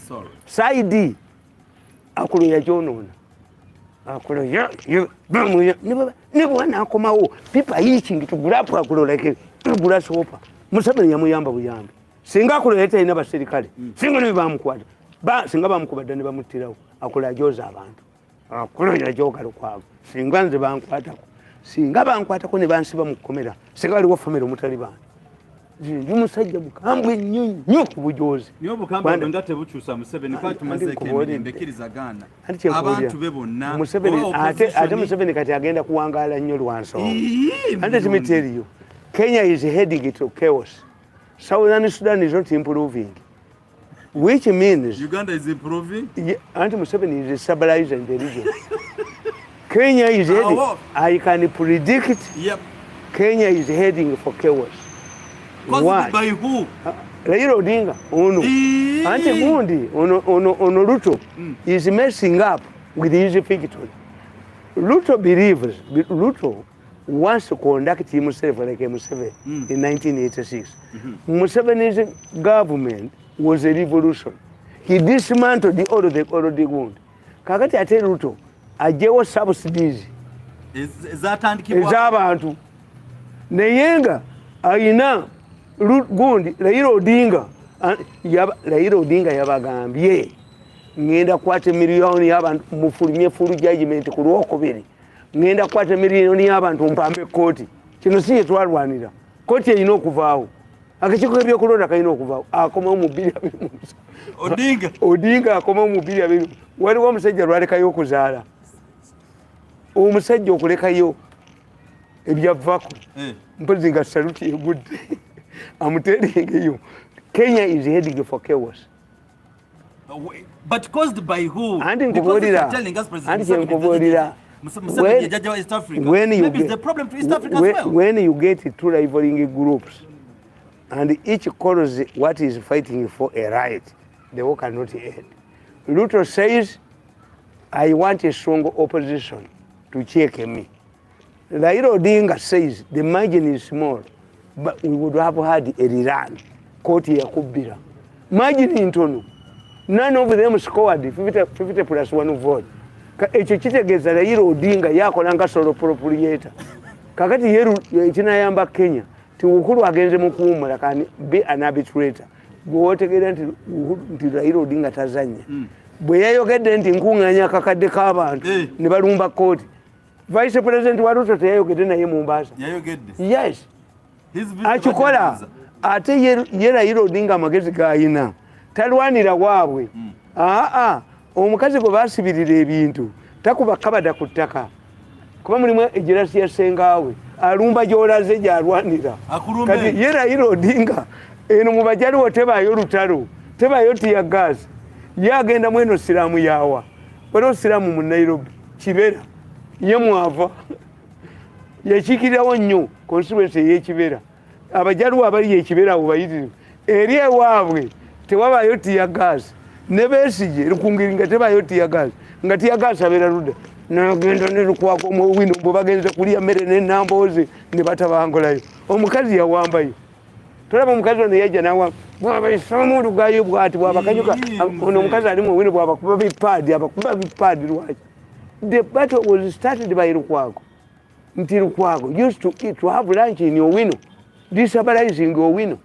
sorry saidi akulo yakyonoona akulo ne bwana akomawo pipa yiching tugulapo akulo like tugula sopa Museveni yamuyamba buyambi singa akulo yeta ina baserikale singa ne bamukwata singa bamukubadde ne bamutirawo akulo ajoza abantu akulo yajoga lukwago singa nze bankwatako singa bankwatako ne bansiba mukomera singa waliwo family omutali bantu umusajja mukambwe nnyo ku bujozi niyo bukambwe ngate bukyusa Museveni kwa tumazeke mbekiriza gana abantu be bonna ate Museveni kati agenda kuwangala nnyo lwanso ate timiteriyo Kenya is heading to chaos. Southern Sudan is not improving, which means Uganda is improving. Anti Museveni is stabilizing the region. Kenya is heading. I can predict. Yep. Kenya is heading for chaos. Caused by who? Raila Odinga. Ono. Anti Mundi. Ono Ruto is messing up with his victory. Ruto believes. Ruto wants to conduct himself like Museveni in 1986. Museveni's government was a revolution. He dismantled the already wound. Kakati ate Ruto ajewo subsidies. Is that andikibwa? Ezabantu. Neyenga ayina gundi Raila Odinga yabagambye ngenda kwate miliyoni y'abantu mufulumye fulu judgment ku Lwokubiri. Ngenda kwate miliyoni y'abantu mpambe koti. Kino siye twalwanira. Koti erina okuvaawo. Akakiiko k'ebyokulonda kalina okuvaawo. Akomawo mu 2000. Odinga akomawo mu 2000. Waliwo omusajja lwalekayo okuzaala. Omusajja okulekayo ebyavako. Mpozi nga saluti egudde. I'm telling you, Kenya is heading for chaos. But caused by who? Because they are telling us President Museveni Jaja East Africa. Maybe it's the problem to East Africa as well. When you get two rivaling groups and each calls what is fighting for a right, the war cannot end. Ruto says, I want a strong opposition to check me. Raila Odinga says, the margin is small, but we would have had a rerun. Koti ya kubira. Margin intono. None of them scored 50 plus 1 vote. Ekyo kitegeeza Raila Odinga yakolanga solo proprietor. Kakati yeru kinayamba Kenya tiukulu agenze mu kuwumula kani be an arbitrator. Gwotegeera nti Raila Odinga tazanya. Bwe yayogedde nti nkuŋŋaanya akakadde k'abantu ne balumba kooti. Vice President wa Ruto teyayogedde naye mu Mombasa. Yayogedde? Yes. Akikola ate ye Raila Odinga amagezi g'ayina talwanira waabwe. Omukazi gwe baasibirira ebintu takuba kabada ku ttaka kuba mulimu ejirasi ya sengaawe alumba gy'olaze gy'alwanira. Kati ye Raila Odinga eno mu bajaliwo tebaayo lutalo tebaayo tiya gaasi ye agenda mu eno siraamu yaawa waliwo siraamu mu Nairobi Kibera ye mwava yakiikirirawo nnyo constituency ey'Ekibera abajaliwo abali ekibera abo bayitirivu eri ewaabwe tewabaayo tiya gaasi ne Besigye Rukungiri nga tebaayo tiya gaasi nga tiya gaasi abeera ludda nagenda ne Lukwako mu wino bwe bagenze kulya mmere n'ennambooze ne batabangolayo omukazi yawambayo tolaba omukazi ono yajja nawa bw'abaisaamu olugayo bw'ati bw'abakanyuka ono omukazi ali mu wino bw'abakuba bipaadi lwaki. The battle was started by Lukwako nti Lukwako used to have lunch in Owino destabilizing Owino.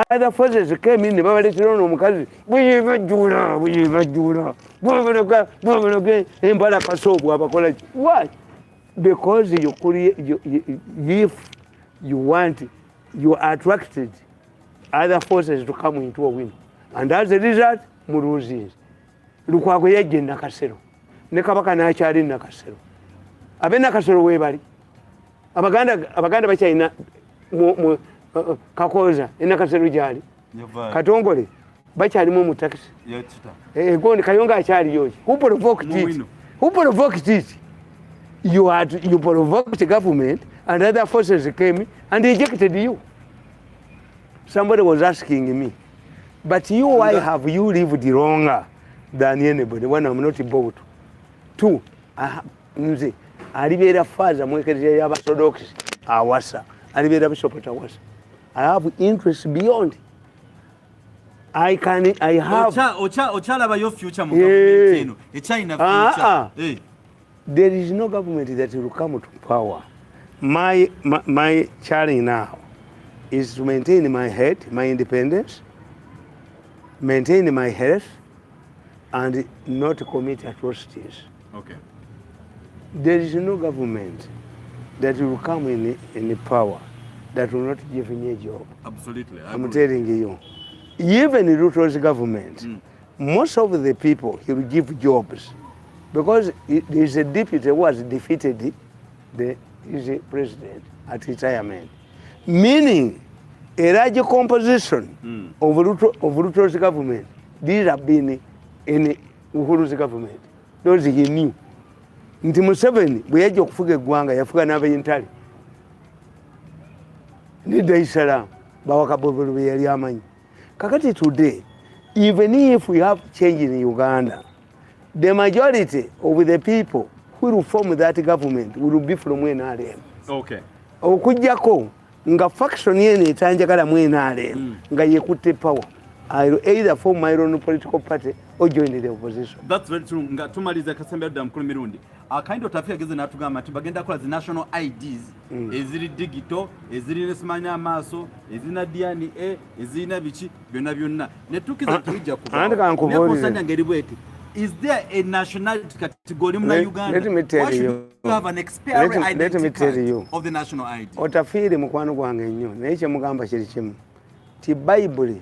Other forces came in, babaleetera ono omukazi bwebajjula embala kasoobu abakola ki. Why? Because if you want, you attracted other forces to come into Owino, and as a result muluzies. Lukwako yajja e Nakasero ne Kabaka n'akyali Nakasero. Ab'e Nakasero weebali abaganda bakyalina Kakoza Nakasero gyali Katongole bakyalimu mu taxi gondi Kayonga akyaliyo. Who provoked it? You provoked the government and other forces came and ejected you. Somebody was asking me, but you, why have you lived longer than anybody when I'm not about to? Alibera faza mwekereje y'Abasorthodox awasa. Alibera Bishop awasa. I have interest beyond. I have. Ochala ba your future mu government eno. China future. There is no government that will come to power. My challenge now is to maintain my head, my independence, maintain my health, and not commit atrocities. Okay. There is no government that will come in power that will not give me a job. Absolutely. I'm telling you. Even Ruto's government, most of the people he will give jobs because there is a deputy who has defeated the president at retirement. Meaning, a large composition of Ruto's government, these have been in Uhuru's government. Those he knew. Nti Museveni bwe yajja okufuga eggwanga yafuga n'abayintale ne Dar es Salaam bawakabobolo bwe yali amanyi. Kakati today, even if we have change in Uganda, the majority of the people who will form that government will be from NRM. Okay. Okujjako nga faction yene etanjagala mu NRM nga yekutte power. I will either form my own political party or join the opposition. That's very true. Nga tumaliza kasembe da mkulu Mirundi. Akaindo tafia geze natugamba ati bagenda kola zi national IDs, eziri digital, eziri nesimanya amaso, ezina DNA, ezina bichi byonna. Ne tukiza tujja kuva. Ne kusanya ngeri bweti. Is there a nationality category in Uganda? Let me tell you. You have an expiry identity let me tell you. Of the national ID. Otafiri mukwano gwange nnyo. Naye kye mugamba kiri kimu. Ti Bible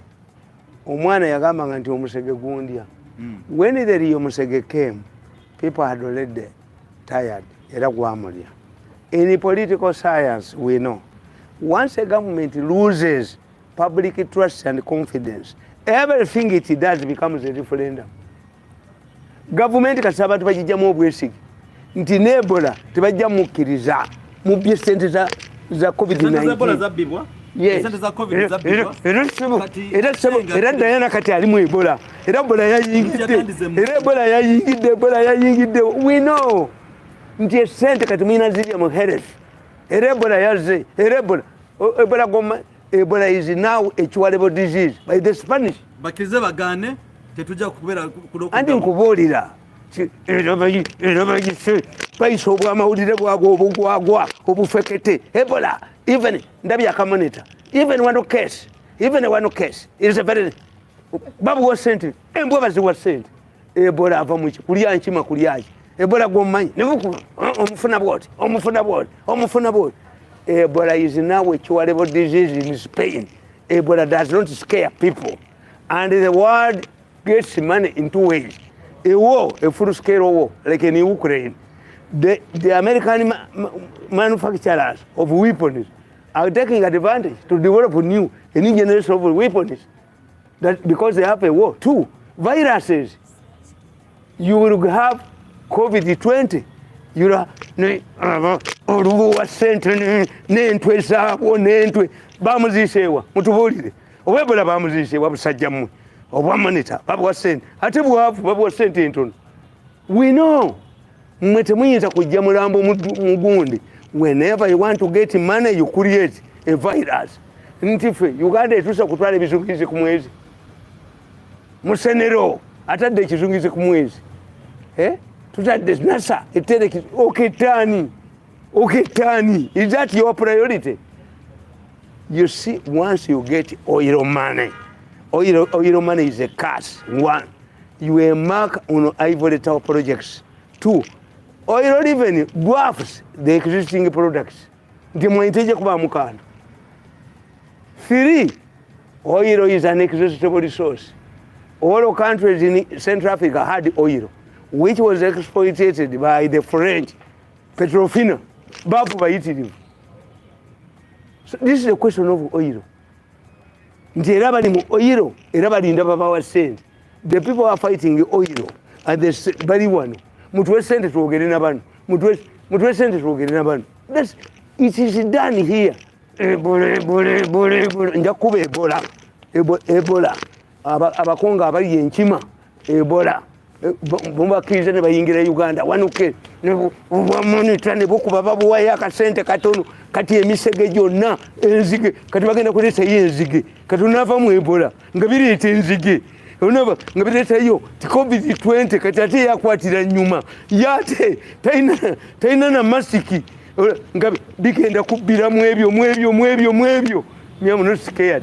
omwana yagamba nti omusege gundya. When the omusege came, people had already tired. Era gwamulya. In political science, we know. Once a government loses public trust and confidence, everything it does becomes a referendum. Government kasaba abantu bajijjamu obwesige nti Ebola tebajja mukkiriza mu byesente za COVID-19. Ebola zabbibwa? Yes. Sente za COVID zabbibwa? Era Diana kati ali mu Ebola. Era Ebola yayingidde. We know. Nti esente kati mwina zirya mu health. Era Ebola yazze. Ebola is now a curable disease by the Spanish. Bakirize bagane tetuja kubera kulokuda. Andi nkubuulira. Paiso obwamawulire bwagwa obufekete. Ebola, even ndabya kamoneta. Even one case. It is a very babu was sent. Embwa baziwa sent. Ebola ava mu kulya nkima kulyaji. Ebola gwomanyi. Nebuku omufuna bwoti. Ebola is now a curable disease in Spain. Ebola does not scare people. And the world gets money in two ways. A war, a full-scale war, like in Ukraine. The American manufacturers of weapons are taking advantage to develop a new generation of weapons. That because they have a war. Two, viruses. You will have COVID-20. You have n'entwe zaabwo n'entwe bamuziiseewa mutubuulire oba Ebola bamuziiseewa Abasajja mmwe oba monita babuwa ssente ate bwavu babuwa ssente entono. We know mmwe temuyinza kujja mulambo mugundi. Whenever you want to get money you create a virus. Nti ffe Uganda etuusa kutwala ebizungizi ku mwezi musenero atadde ekizungizi ku mwezi tutadde NASA etereki oketani. Is that your priority? You see, once you get oil money is a curse. One, you will mark on ivory tower projects. Two, oil revenue dwarfs the existing products. Ndimwenteje kuba mukana. Three, oil is an inexhaustible resource. All countries in Central Africa had oil, which was exploited by the French. Petrofina, bafu bayitirivu. So this is a question of oil. Nti era bali mu oil, era balinda babawa sente. The people are fighting the oil and the bali wano. Mutuwe sente tuogere na bano. mutwe sente twogerera bano. It is done here. Ebola nja kuba ebola abakonga abali enkima ebola bombakiriza ne bayingira Uganda wanuke bamonita ne bokuba babuwayo akasente katono kati emisege gyonna enzige kati bagenda kuleetayo enzige kati onaava mu ebola nga bireeta enzige onaba nga bireetayo ti COVID-20 kati ate yakwatira nyuma yate talina na masiki nga bigenda kubbira mu ebyo. Me am not scared.